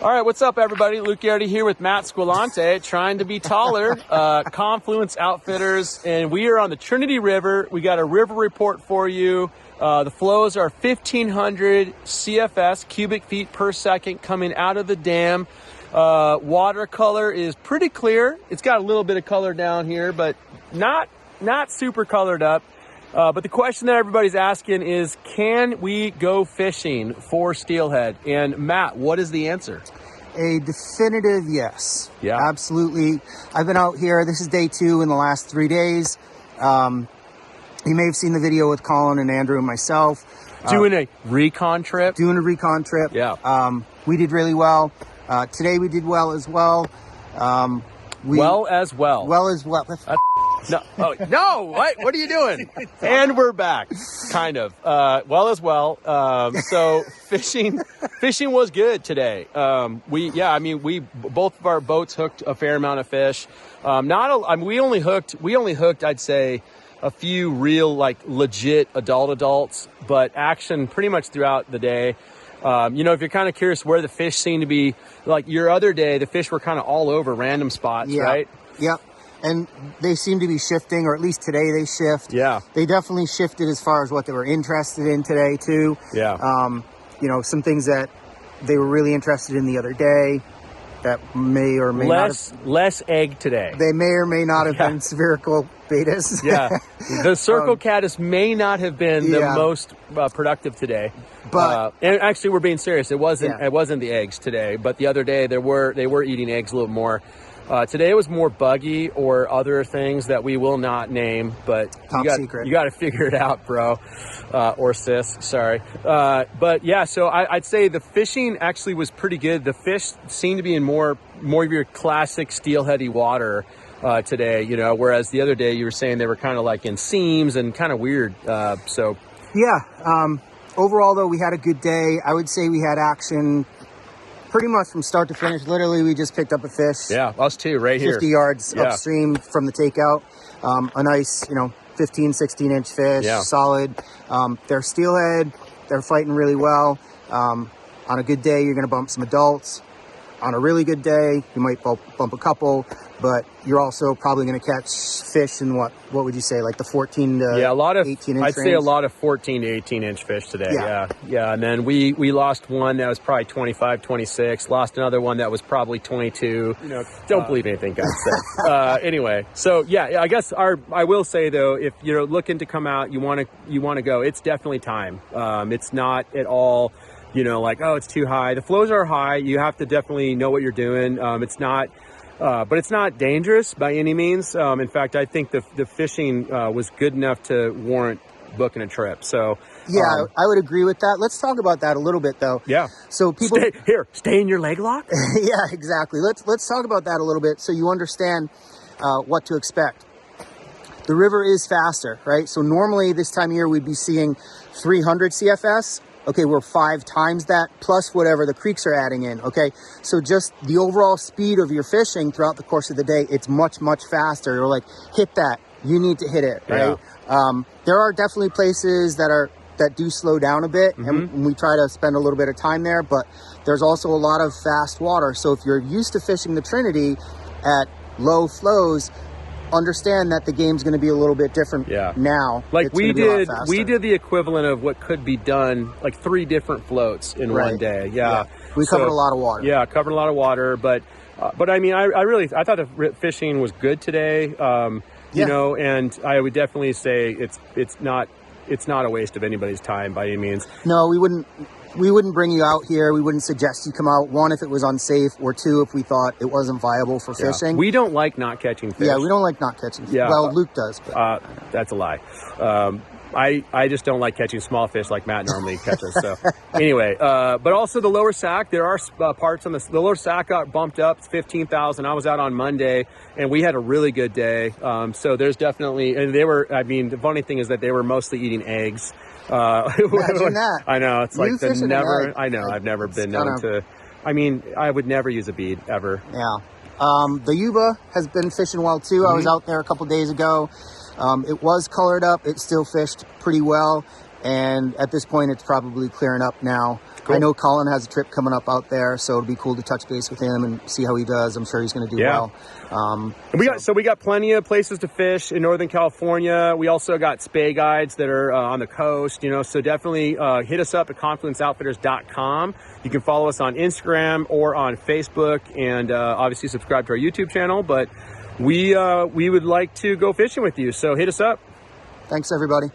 All right, what's up, everybody? Luke Geraty here with Mat Squillante, trying to be taller. Confluence Outfitters, and we are on the Trinity River. We got a river report for you. The flows are 1,500 CFS, cubic feet per second, coming out of the dam. Water color is pretty clear. It's got a little bit of color down here, but not super colored up. But the question that everybody's asking is, can we go fishing for steelhead? And Matt, what is the answer? A definitive yes. Yeah. Absolutely. I've been out here. This is day 2 in the last 3 days. You may have seen the video with Colin and Andrew and myself. Doing a recon trip? Yeah. We did really well. Today we did well as well. Well as well. No, what are you doing? And we're back, kind of. So fishing was good today. We both of our boats hooked a fair amount of fish. We only hooked, I'd say, a few real, legit adults, but action pretty much throughout the day. If you're kind of curious where the fish seem to be, like your other day, the fish were kind of all over random spots, right? Yeah. And they seem to be shifting, or at least today they shift. Yeah. They definitely shifted as far as what they were interested in today, too. Yeah. Some things that they were really interested in the other day that may or may not have... Less egg today. They may or may not have been spherical betas. Yeah. The circle caddis may not have been the most productive today. But and actually, we're being serious. It wasn't the eggs today, but the other day they were eating eggs a little more. Today it was more buggy or other things that we will not name, but secret. You got to figure it out, bro, or sis. Sorry, but yeah. So I'd say the fishing actually was pretty good. The fish seemed to be in more of your classic steelheady water today. Whereas the other day you were saying they were kind of like in seams and kind of weird. Overall, though, we had a good day. I would say we had action pretty much from start to finish. Literally, we just picked up a fish. Yeah, us too, right 50 here. 50 yards upstream from the takeout. A nice, 15, 16-inch fish, solid. They're steelhead. They're fighting really well. On a good day, you're going to bump some adults. On a really good day, you might bump a couple, but you're also probably going to catch fish in what would you say, like the 14 to 18-inch range? I'd say a lot of 14 to 18-inch fish today, yeah. And then we lost one that was probably 25, 26, lost another one that was probably 22. Don't believe anything guys say. Anyway, so I guess I will say, though, if you're looking to come out, you want to go, it's definitely time. It's not at all... it's too high. The flows are high. You have to definitely know what you're doing. But it's not dangerous by any means. In fact, I think the fishing was good enough to warrant booking a trip. So I would agree with that. Let's talk about that a little bit, though. Yeah. So people stay in your leg lock. Yeah, exactly. Let's talk about that a little bit so you understand what to expect. The river is faster, right? So normally this time of year we'd be seeing 300 CFS. Okay, we're 5 times that, plus whatever the creeks are adding in, okay? So just the overall speed of your fishing throughout the course of the day, it's much, much faster. You're like, hit that. You need to hit it, right? Yeah. There are definitely places that do slow down a bit, and we try to spend a little bit of time there, but there's also a lot of fast water. So if you're used to fishing the Trinity at low flows, understand that the game's going to be a little bit different now. Like we did the equivalent of what could be done, like 3 different floats in one day. Yeah. We covered a lot of water. Yeah, covered a lot of water, but I mean, I thought the fishing was good today. And I would definitely say it's not a waste of anybody's time by any means. No, we wouldn't bring you out here. We wouldn't suggest you come out. 1, if it was unsafe, or 2, if we thought it wasn't viable for fishing. We don't like not catching fish. Yeah, we don't like not catching fish. Yeah. Well, Luke does. But. That's a lie. I just don't like catching small fish like Matt normally catches. So anyway, but also the lower sack, there are parts on the lower sack got bumped up. It's 15,000. I was out on Monday and we had a really good day. So there's definitely, and the funny thing is that they were mostly eating eggs. Imagine that. I know. It's like I've never been known to, I would never use a bead ever. Yeah. The Yuba has been fishing well too. I was out there a couple days ago. It was colored up. It still fished pretty well. And at this point, it's probably clearing up now. I know Colin has a trip coming up out there, so it'd be cool to touch base with him and see how he does. I'm sure he's going to do well. And we got plenty of places to fish in Northern California. We also got spay guides that are on the coast, so definitely hit us up at confluenceoutfitters.com. You can follow us on Instagram or on Facebook, and obviously subscribe to our YouTube channel. But we would like to go fishing with you, so hit us up. Thanks, everybody.